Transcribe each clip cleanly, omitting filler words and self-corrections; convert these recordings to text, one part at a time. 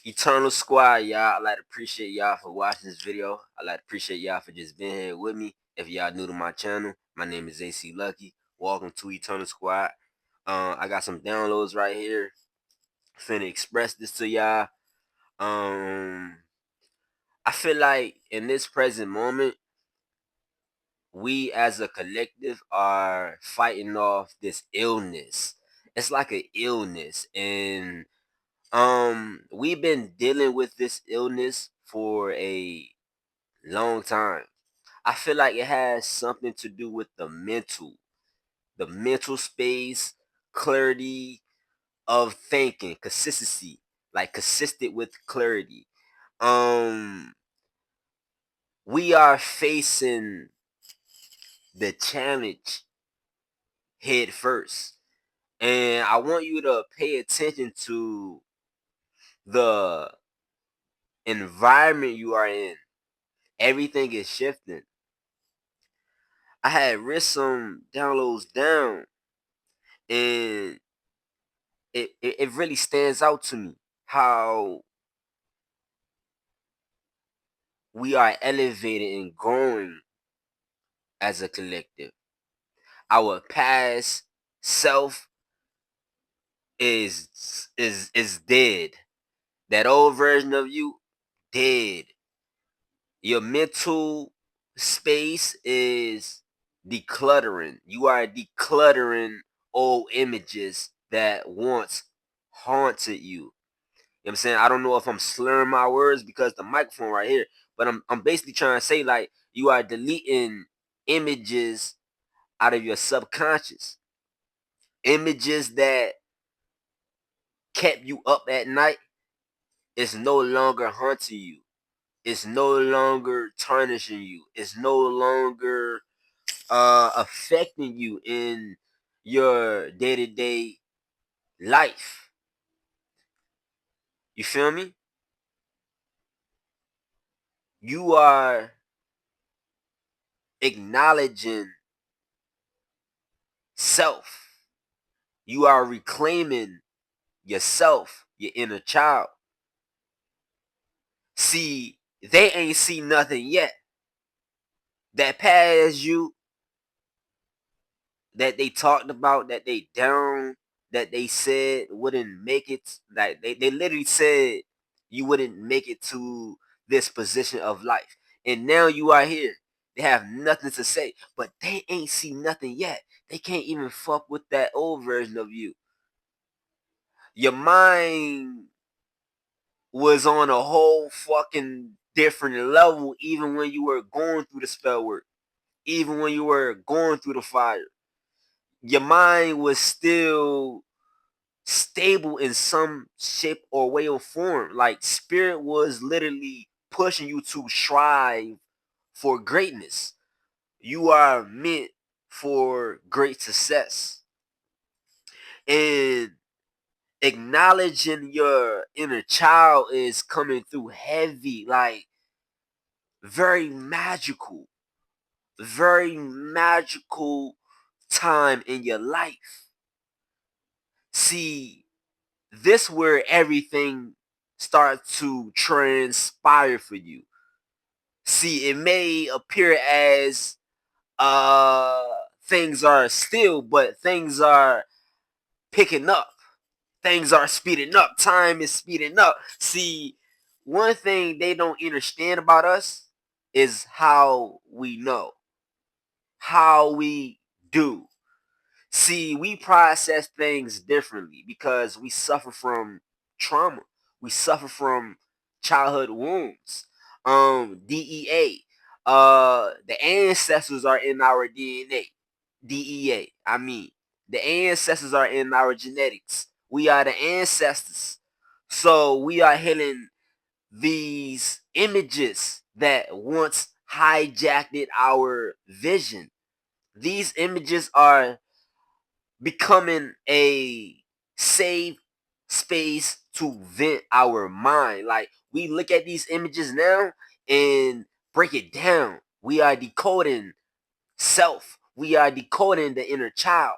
Eternal Squad, y'all. I'd like to appreciate y'all for watching this video. I'd like to appreciate y'all for just being here with me. If y'all new to my channel, my name is AC Lucky. Welcome to Eternal Squad. I got some downloads right here. Finna express this to y'all. I feel like in this present moment, we as a collective are fighting off this illness. It's like an illness, and we've been dealing with this illness for a long time. I feel like it has something to do with the mental space, clarity of thinking, consistency, like consistent with clarity. Um, we are facing the challenge head first, and I want you to pay attention to the environment you are in. Everything is shifting. I had written some downloads down, and it really stands out to me how we are elevating and growing as a collective. Our past self is dead. That old version of you, dead. Your mental space is decluttering. You are decluttering old images that once haunted you. You know what I'm saying? I don't know if I'm slurring my words because the microphone right here, but I'm basically trying to say like you are deleting images out of your subconscious. Images that kept you up at night is no longer haunting you. It's no longer tarnishing you. It's no longer affecting you in your day-to-day life. You feel me? You are acknowledging self. You are reclaiming yourself, your inner child. See, they ain't seen nothing yet. That past you that they talked about, that they down, that they said wouldn't make it. Like they literally said you wouldn't make it to this position of life. And now you are here. They have nothing to say, but they ain't seen nothing yet. They can't even fuck with that old version of you. Your mind was on a whole fucking different level even when you were going through the spell work, even when you were going through the fire. Your mind was still stable in some shape or way or form. Like spirit was literally pushing you to strive for greatness. You are meant for great success. And acknowledging your inner child is coming through heavy, like very very magical time in your life. See, this where everything starts to transpire for you. See, it may appear as uh things are still, but things are picking up. Things are speeding up. Time is speeding up. See, one thing they don't understand about us is how we know, how we do. See, we process things differently because we suffer from trauma. We suffer from childhood wounds. DEA. The ancestors are in our DNA. DEA. I mean, the ancestors are in our genetics. We are the ancestors. So we are healing these images that once hijacked our vision. These images are becoming a safe space to vent our mind. Like we look at these images now and break it down. We are decoding self. We are decoding the inner child.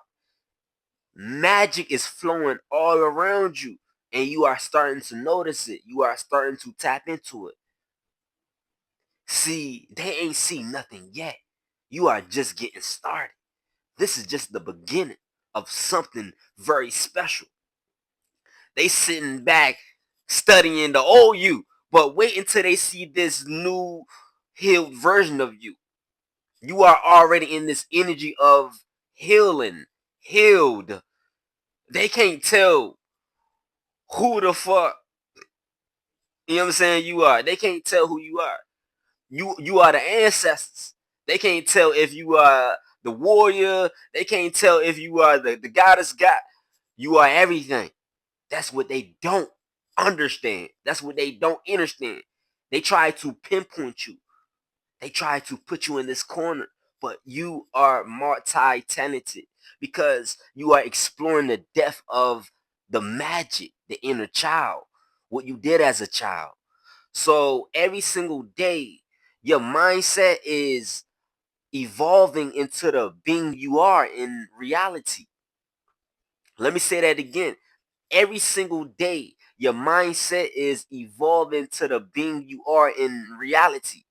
Magic is flowing all around you. And you are starting to notice it. You are starting to tap into it. See, they ain't seen nothing yet. You are just getting started. This is just the beginning of something very special. They sitting back studying the old you, but wait until they see this new healed version of you. You are already in this energy of healing, healed. They can't tell who the fuck, you know what I'm saying, you are. They can't tell who you are. You are the ancestors. They can't tell if you are the warrior. They can't tell if you are the goddess god. You are everything. That's what they don't understand. That's what they don't understand. They try to pinpoint you. They try to put you in this corner, but you are multi-talented because you are exploring the depth of the magic, the inner child, what you did as a child. So every single day, your mindset is evolving into the being you are in reality. Let me say that again. Every single day, your mindset is evolving to the being you are in reality.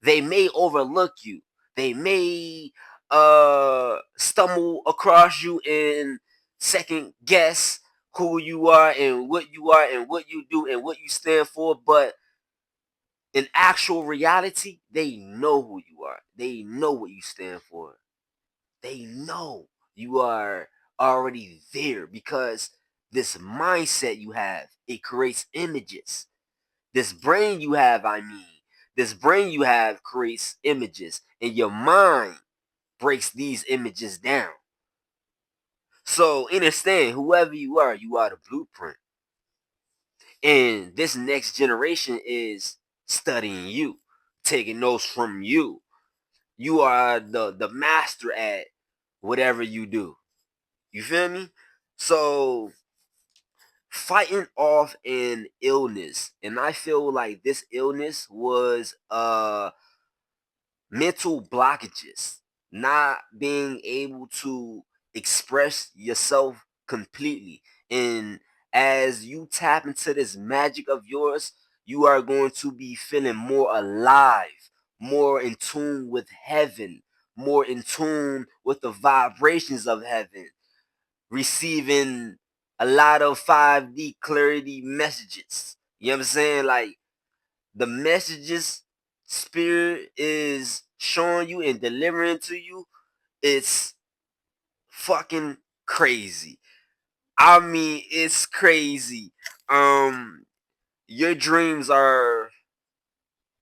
They may overlook you. They may stumble across you and second guess who you are and what you do and what you stand for, but in actual reality, they know who you are. They know what you stand for. They know you are already there because this mindset you have, it creates images. This brain you have, this brain you have creates images, and your mind breaks these images down. So understand, whoever you are the blueprint. And this next generation is studying you, taking notes from you. You are the master at whatever you do. You feel me? So fighting off an illness, and I feel like this illness was mental blockages, not being able to express yourself completely. And as you tap into this magic of yours, you are going to be feeling more alive, more in tune with heaven, more in tune with the vibrations of heaven, receiving a lot of 5D clarity messages. You know what I'm saying? Like, the messages spirit is showing you and delivering to you, it's fucking crazy. I mean, it's crazy. Your dreams are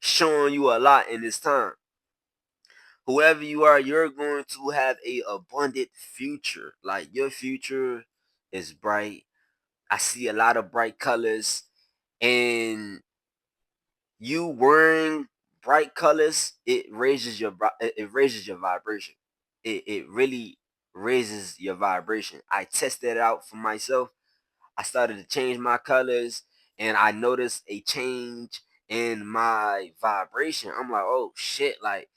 showing you a lot in this time. Whoever you are, you're going to have a abundant future. Like, your future is bright. I see a lot of bright colors, and you wearing bright colors, it raises your it raises your vibration. It really raises your vibration. I tested it out for myself. I started to change my colors, and I noticed a change in my vibration. I'm like, oh shit, like,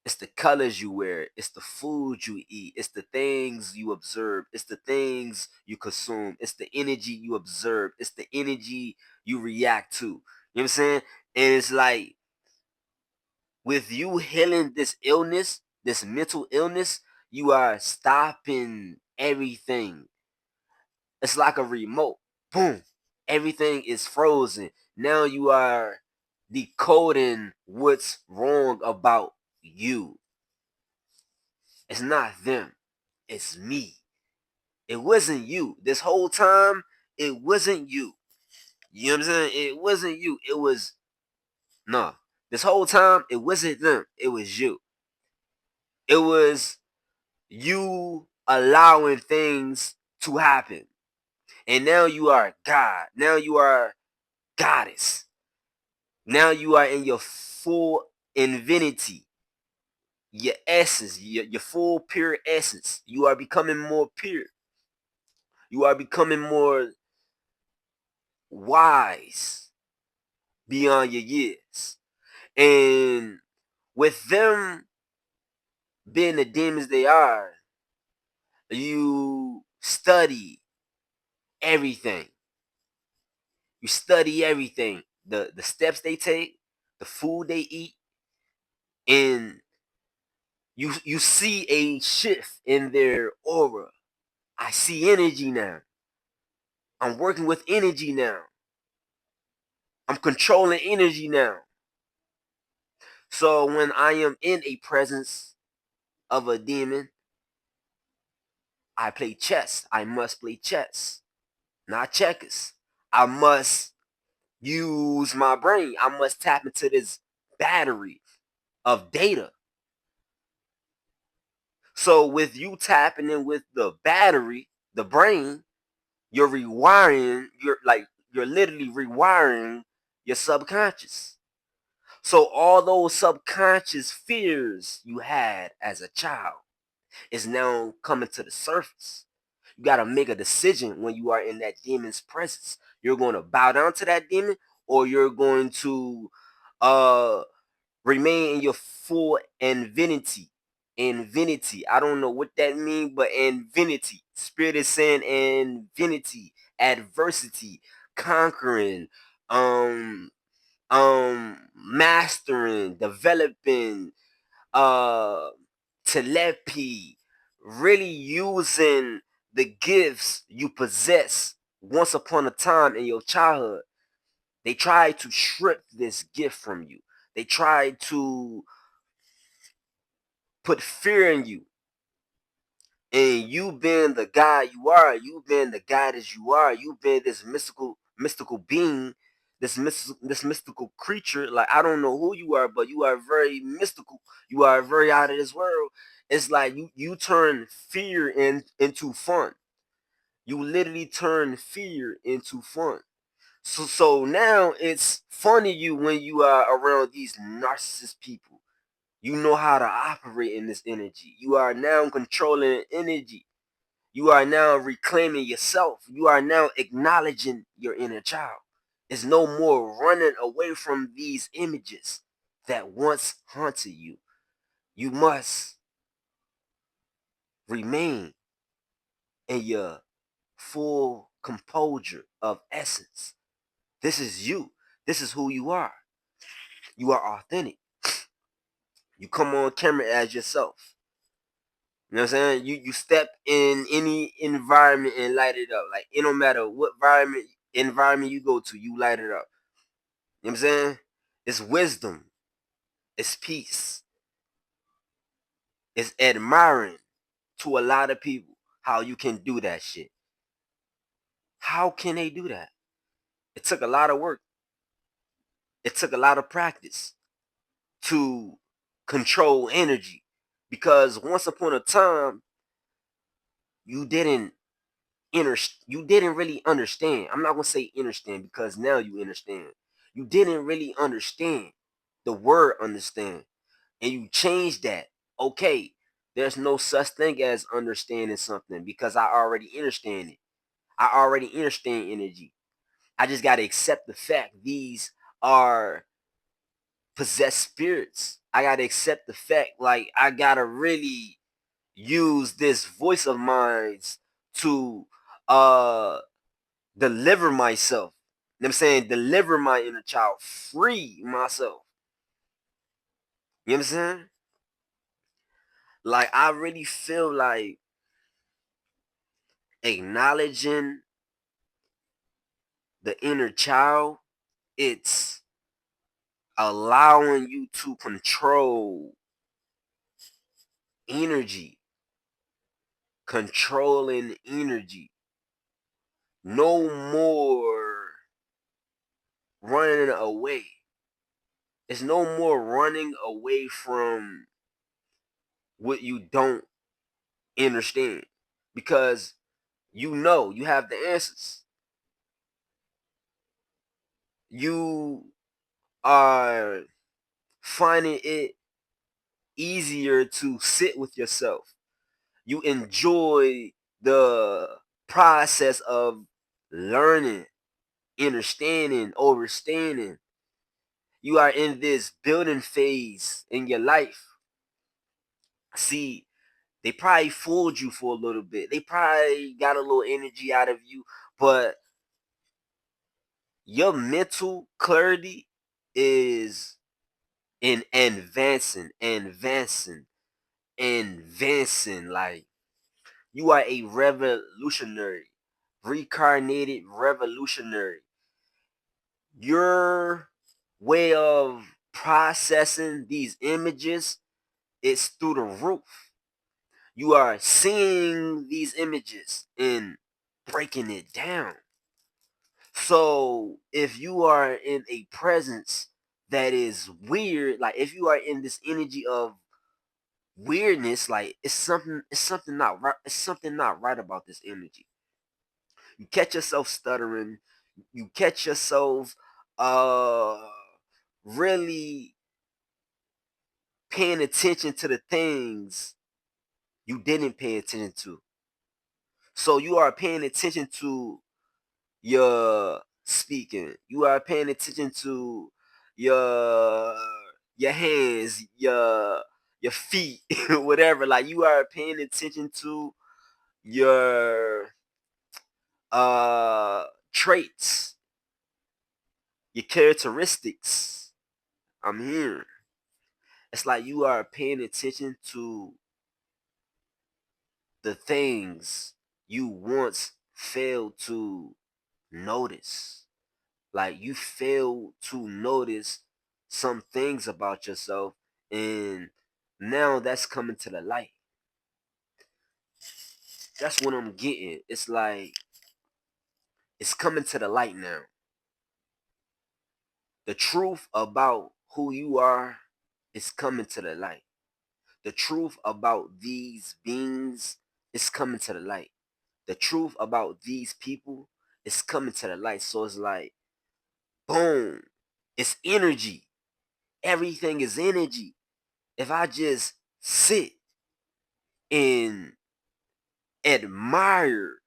it's the colors you wear, it's the food you eat, it's the things you observe, it's the things you consume, it's the energy you observe, it's the energy you react to. You know what I'm saying? And it's like, with you healing this illness, this mental illness, you are stopping everything. It's like a remote. Boom. Everything is frozen. Now you are decoding what's wrong about you. It's not them. It's me. It wasn't you. This whole time, it wasn't you. You know what I'm saying? It wasn't you. It was, no. This whole time, it wasn't them. It was you. It was you allowing things to happen. And now you are God. Now you are goddess. Now you are in your full infinity, your essence, your full pure essence. You are becoming more pure. You are becoming more wise beyond your years. And with them being the demons they are, you study everything. You study everything, the steps they take, the food they eat, and you see a shift in their aura. I see energy now. I'm working with energy now. I'm controlling energy now. So when I am in a presence of a demon, I play chess. I must play chess, not checkers. I must use my brain. I must tap into this battery of data. So with you tapping in with the battery, the brain, you're rewiring, you're literally rewiring your subconscious. So all those subconscious fears you had as a child is now coming to the surface. You got to make a decision when you are in that demon's presence. You're going to bow down to that demon, or you're going to uh remain in your full infinity. Infinity. I don't know what that means, but infinity. Spirit is saying infinity, adversity, conquering, um, mastering, developing, uh, telepathy, really using the gifts you possess once upon a time in your childhood. They try to strip this gift from you. They try to put fear in you. And you been the guy you are, you been the goddess you are, you been this mystical being, this mystical creature. Like, I don't know who you are, but you are very mystical. You are very out of this world. It's like you turn fear into fun. You literally turn fear into fun. So now it's fun to you when you are around these narcissist people. You know how to operate in this energy. You are now controlling energy. You are now reclaiming yourself. You are now acknowledging your inner child. It's no more running away from these images that once haunted you. You must remain in your full composure of essence. This is you. This is who you are. You are authentic. You come on camera as yourself. You know what I'm saying? You step in any environment and light it up. Like, it don't matter what environment you go to, you light it up. You know what I'm saying? It's wisdom. It's peace. It's admiring to a lot of people how you can do that shit. How can they do that? It took a lot of work. It took a lot of practice to control energy. Because once upon a time, you didn't you didn't really understand. I'm not gonna say understand because now you understand. You didn't really understand the word understand, and you changed that. Okay, there's no such thing as understanding something because I already understand it. I already understand energy. I just gotta accept the fact these are possessed spirits. I gotta accept the fact, like, I gotta really use this voice of mine to uh deliver myself. You know what I'm saying? Deliver my inner child. Free myself. You know what I'm saying? Like, I really feel like acknowledging the inner child, it's allowing you to control energy. Controlling energy. No more running away. It's no more running away from what you don't understand. Because you know you have the answers. You are finding it easier to sit with yourself. You enjoy the process of learning, understanding, overstanding. You are in this building phase in your life. See, they probably fooled you for a little bit. They probably got a little energy out of you, but Your mental clarity is in advancing. Like, you are a revolutionary, reincarnated revolutionary. Your way of processing these images is through the roof. You are seeing these images and breaking it down. So if you are in a presence that is weird, like if you are in this energy of weirdness, like it's something not right. It's something not right about this energy. You catch yourself stuttering. You catch yourself uh really paying attention to the things you didn't pay attention to. So you are paying attention to your speaking. You are paying attention to your your hands, your feet, whatever. Like, you are paying attention to your traits, your characteristics. I'm here. It's like you are paying attention to the things you once failed to notice. Like, you failed to notice some things about yourself, and now that's coming to the light. That's what I'm getting. It's like it's coming to the light now. The truth about who you are is coming to the light. The truth about these beings is coming to the light. The truth about these people is coming to the light. So it's like, boom, it's energy. Everything is energy. If I just sit and admire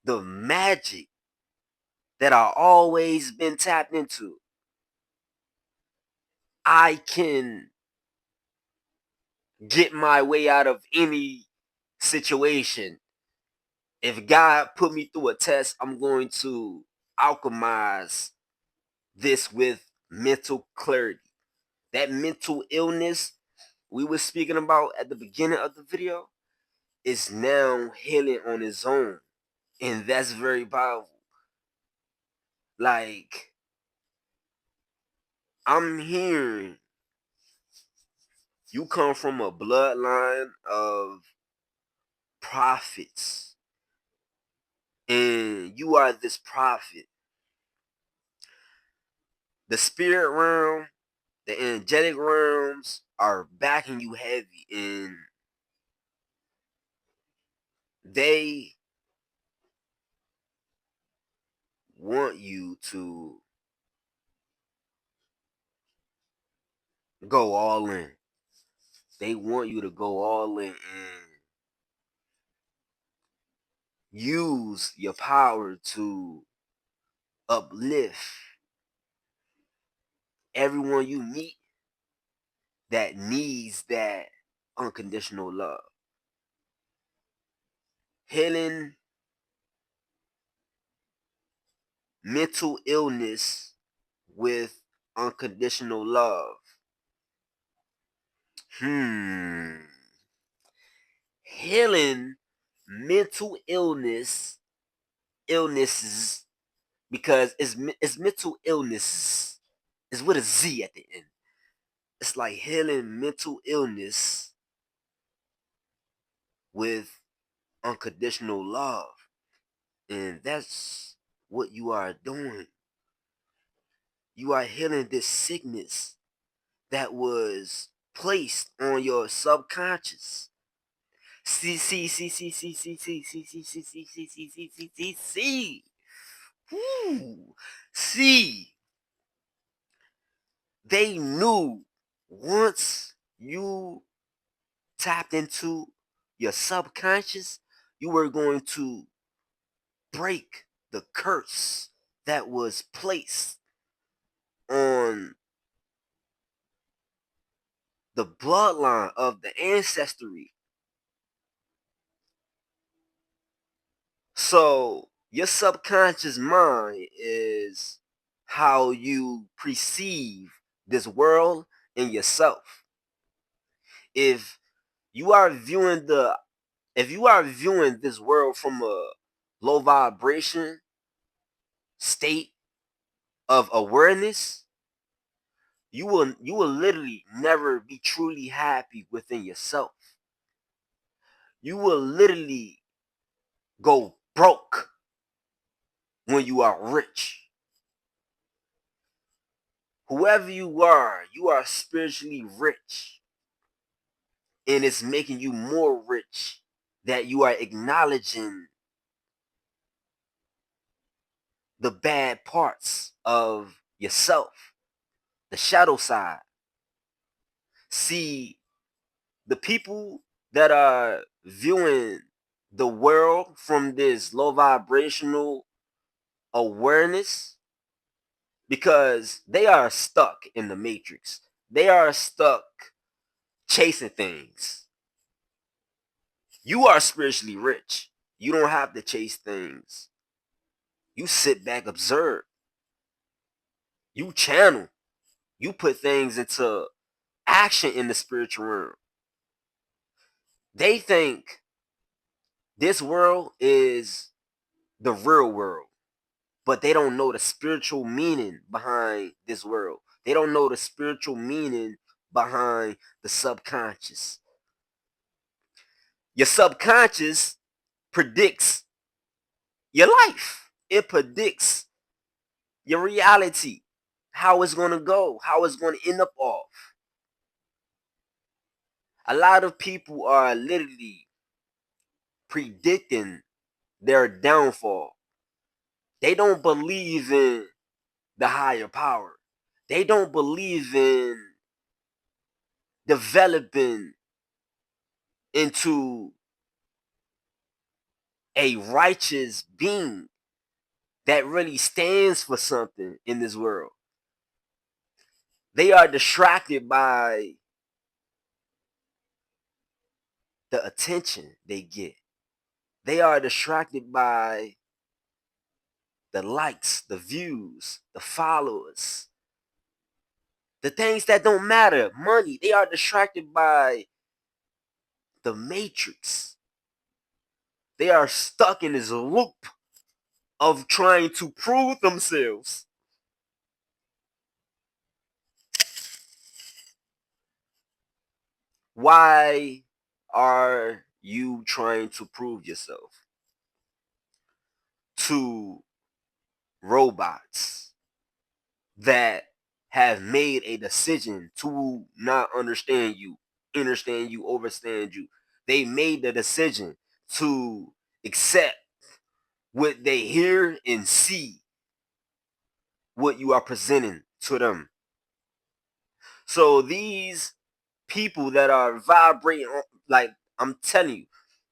the magic that I always been tapped into, I can get my way out of any situation. If God put me through a test, I'm going to alchemize this with mental clarity. That mental illness we were speaking about at the beginning of the video is now healing on its own. And that's very powerful. Like, I'm hearing you come from a bloodline of prophets, and you are this prophet. The spirit realm, the energetic realms are backing you heavy, and they want you to go all in. They want you to go all in and use your power to uplift everyone you meet that needs that unconditional love. Healing mental illness with unconditional love. Hmm. Healing mental illnesses, because it's mental illnesses. It's with a Z at the end. It's like healing mental illness with unconditional love. And that's what you are doing. You are healing this sickness that was placed on your subconscious. See, see, see, see, see, see, see, see, see, see, see, see, see, see, see, see, see. Woo. See, they knew once you tapped into your subconscious, you were going to break the curse that was placed on the bloodline of the ancestry. So Your subconscious mind is how you perceive this world and yourself. If you are viewing the if you are viewing this world from a low vibration state of awareness, you will literally never be truly happy within yourself. You will literally go broke when you are rich. Whoever you are spiritually rich. And it's making you more rich that you are acknowledging the bad parts of yourself, the shadow side. See, the people that are viewing the world from this low vibrational awareness, because they are stuck in the matrix. They are stuck chasing things. You are spiritually rich. You don't have to chase things. You sit back, observe. You channel. You put things into action in the spiritual realm. They think this world is the real world, but they don't know the spiritual meaning behind this world. They don't know the spiritual meaning behind the subconscious. Your subconscious predicts your life. It predicts your reality, how it's going to go, how it's going to end up off. A lot of people are literally predicting their downfall. They don't believe in the higher power. They don't believe in developing into a righteous being that really stands for something in this world. They are distracted by the attention they get. They are distracted by the likes, the views, the followers, the things that don't matter, money. They are distracted by the matrix. They are stuck in this loop of trying to prove themselves. Why are you trying to prove yourself to robots that have made a decision to not understand you, overstand you? They made the decision to accept what they hear and see what you are presenting to them. So these people that are vibrating, like I'm telling you,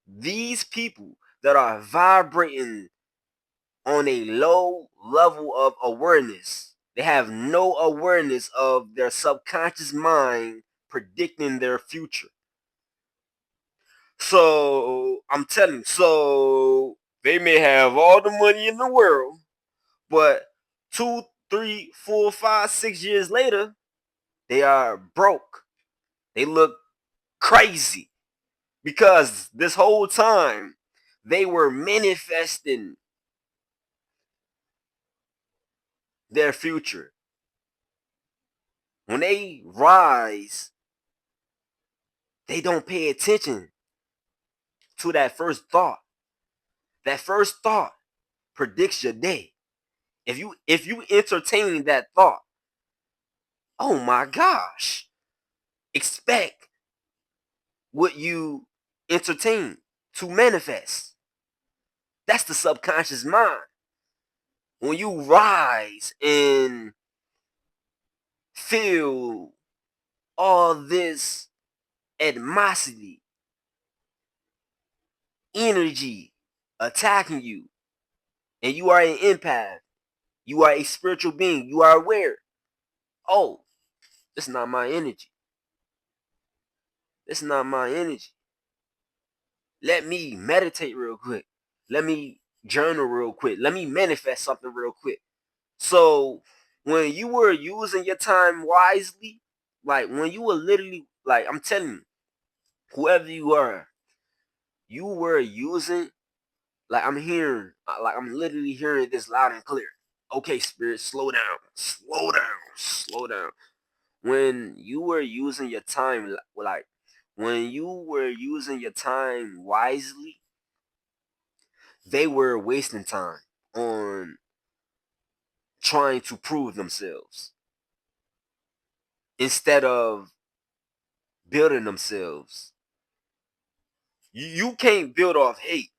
these people that are vibrating on a low level of awareness, they have no awareness of their subconscious mind predicting their future. So I'm telling you, so they may have all the money in the world, but 2, 3, 4, 5, 6 years later, they are broke. They look crazy because this whole time they were manifesting their future. When they rise, they don't pay attention to that first thought. That first thought predicts your day. If you entertain that thought, oh my gosh, expect what you entertain to manifest. That's the subconscious mind. When you rise and feel all this animosity, energy attacking you, and you are an empath, you are a spiritual being, you are aware. Oh, this is not my energy. This is not my energy. Let me meditate real quick. Let me journal real quick. Let me manifest something real quick. So when you were using your time wisely, like when you were literally, like I'm telling you, whoever you were using, like I'm hearing, like I'm literally hearing this loud and clear. Okay, spirit, slow down, slow down, slow down. When you were using your time, like when you were using your time wisely, they were wasting time on trying to prove themselves instead of building themselves. You can't build off hate.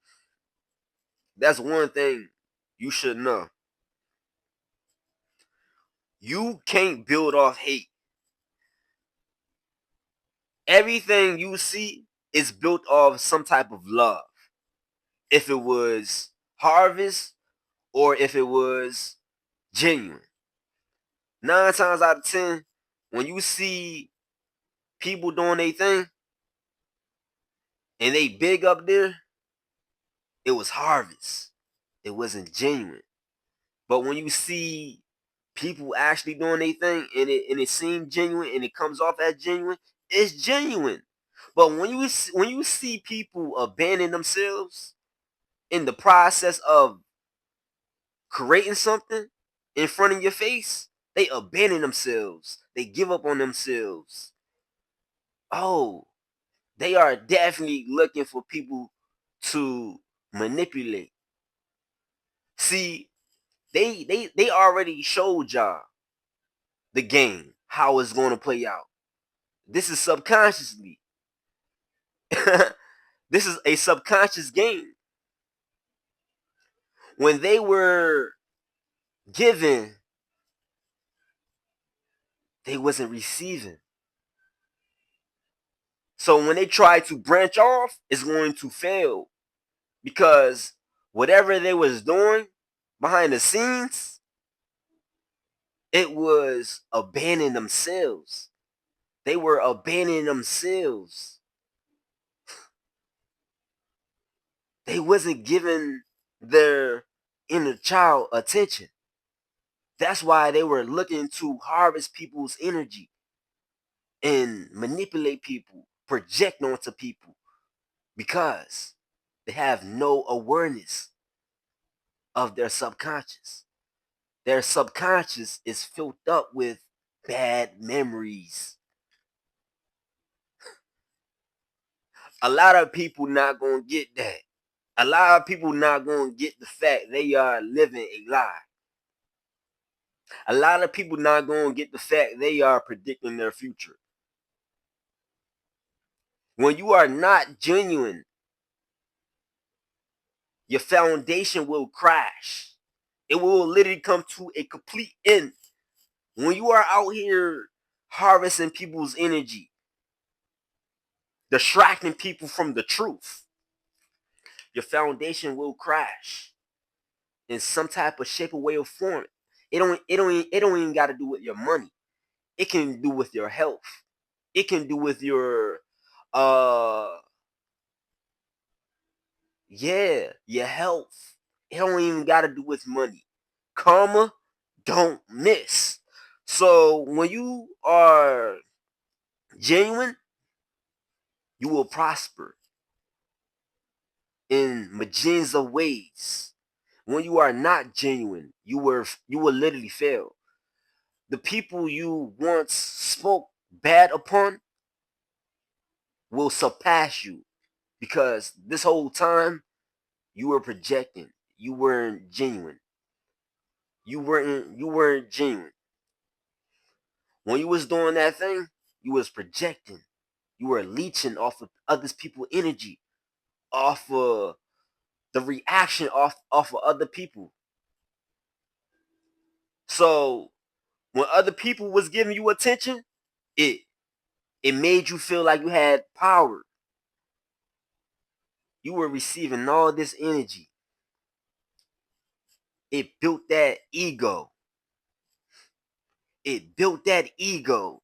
That's one thing you should know. You can't build off hate. Everything you see is built off some type of love. If it was harvest or if it was genuine. 9 times out of 10, when you see people doing their thing and they big up there, it was harvest. It wasn't genuine. But when you see people actually doing their thing and it seems genuine and it comes off as genuine, it's genuine. But when you see people abandon themselves in the process of creating something in front of your face, they abandon themselves. They give up on themselves. Oh, they are definitely looking for people to manipulate. See, they already showed y'all the game, how it's going to play out. This is subconsciously. This is a subconscious game. When they were given, they wasn't receiving. So when they try to branch off, it's going to fail because whatever they was doing behind the scenes, it was abandoning themselves. They were abandoning themselves. They wasn't giving their inner child attention. That's why they were looking to harvest people's energy and manipulate people, project onto people because they have no awareness of their subconscious. Their subconscious is filled up with bad memories. A lot of people not gonna get that. A lot of people not gonna get the fact they are living a lie. A lot of people not gonna get the fact they are predicting their future. When you are not genuine, your foundation will crash. It will literally come to a complete end. When you are out here harvesting people's energy, distracting people from the truth, your foundation will crash in some type of shape or way or form. It don't even got to do with your money. It can do with your health. It can do with your uh your health. It don't even got to do with money. Karma don't miss. So when you are genuine, you will prosper in millions of ways. When you are not genuine, you will literally fail. The people you once spoke bad upon will surpass you because this whole time you were projecting. You weren't genuine. You weren't genuine. When you was doing that thing, you was projecting. You were leeching off of others people's energy, off of the reaction off of other people. So when other people was giving you attention, it it made you feel like you had power. You were receiving all this energy. It built that ego. It built that ego.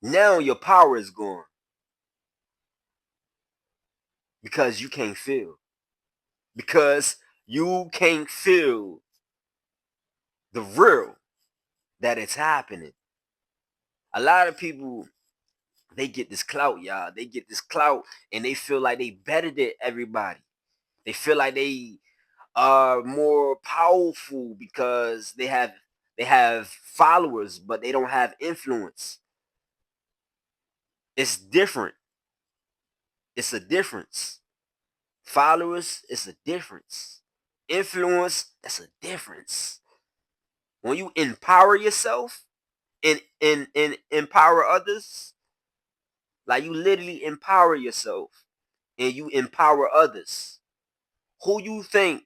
Now your power is gone. because you can't feel. Because you can't feel the real that it's happening. A lot of people, they get this clout, y'all. They get this clout and they feel like they better than everybody. They feel like they are more powerful because they have followers, but they don't have influence. It's different. It's a difference. Followers, it's a difference. Influence, that's a difference. When you empower yourself and empower others, like you literally empower yourself and you empower others. Who you think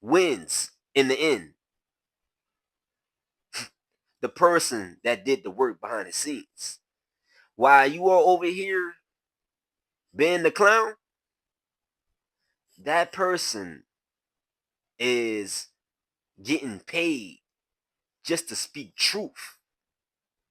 wins in the end? The person that did the work behind the scenes. While you are over here being the clown, that person is getting paid just to speak truth.